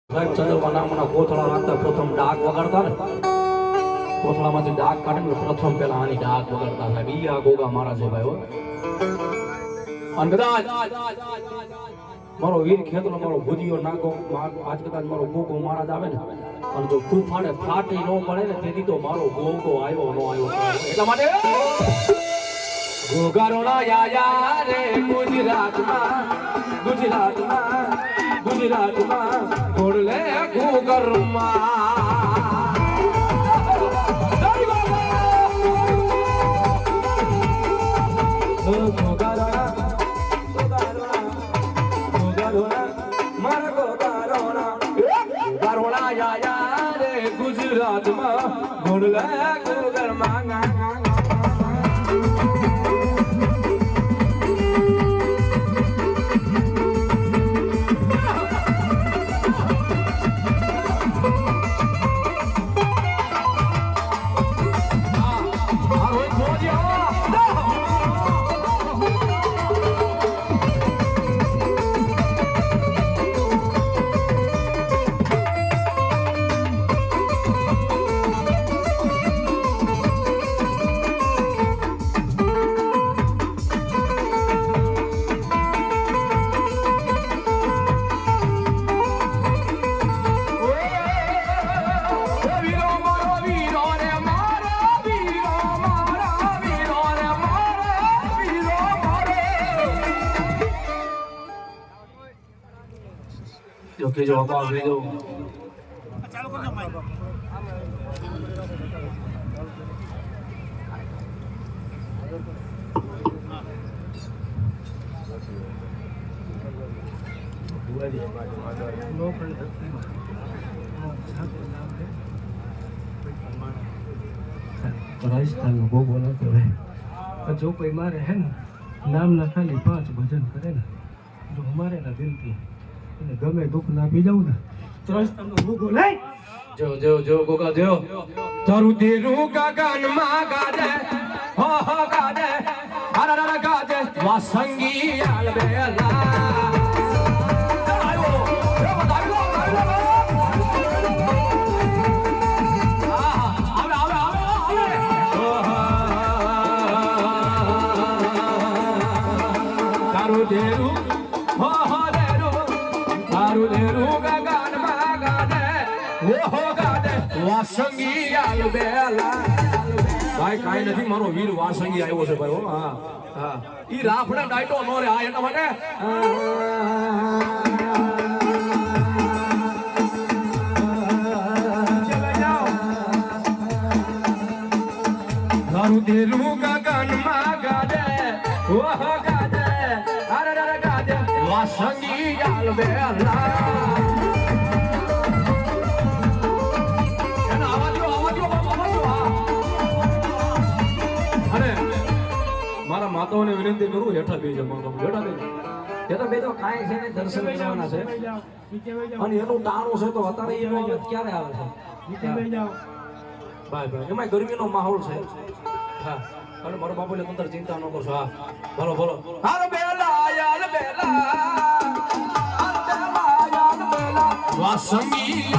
સાહેબ ચંદ્રમા નામના કોથળા રાખતા પ્રથમ ડાક વગાડતા ને કોથળામાંથી ડાક કાઢે ને પ્રથમ પેલા આની ડાક વગાડતા સાહેબ ઈ આ ગોગા મારા છે ભાઈ હો. અને કદાચ મારો વીર ખેતલો મારો ભુજીયો નાકો આજ કદાચ મારો ગોગો મહારાજ આવે ને અને જો તૂફાને ફાટી ન પડે ને તેથી તો મારો ગોગો આવ્યો ન આવ્યો એટલા માટે ગોગારોના યાયા રે ગુજરાતમાં ગોળલે ગોગરમાં ગોગારોના યાયા રે ગુજરાતમાં ગોળલે ગોગરમાં ઓકે જો આપ આવી દો ચાલો કરજો માઈક રાજસ્થાन में वो बोला तो है जो कोई मारे है ना नाम ना खाली 5 भजन करे ना जो हमारे ना दिल की गमे दुख ना पी जाऊं ना तो राजस्थान में वो बोले जो गोगा जो तारू तेरू गगन मा गाजे हो गाजे हर गाजे वासंगी अलबेला વાસંગી આલબેલા ભાઈ કાઈ નથી મારો વીર વાસંગી આવ્યો છે ભાઈ હા હા ઈ રાફડા ડાયટો નો રે આ એના માટે ચલે જાઓ તારું દેલું ગગન માં ગાજે ઓહ ગાજે અરે ગાજે વાસંગી આલબેલા મારા માતાઓને વિનંતી કરું હેઠા બેજો હેઠા બેજો કાંઈ છે ને દર્શન કરવાના છે અને એનું ટાણું છે તો અત્યારે એનો ક્યારે આવે છે ભાઈ એમાં ગરમીનો માહોલ છે હા અને મારો બાપુ ને અંદર ચિંતા ન કરશો હા બોલો બોલો હાલ બેલા યાર બેલા હાલ બેલા યાર બેલા વાસંગી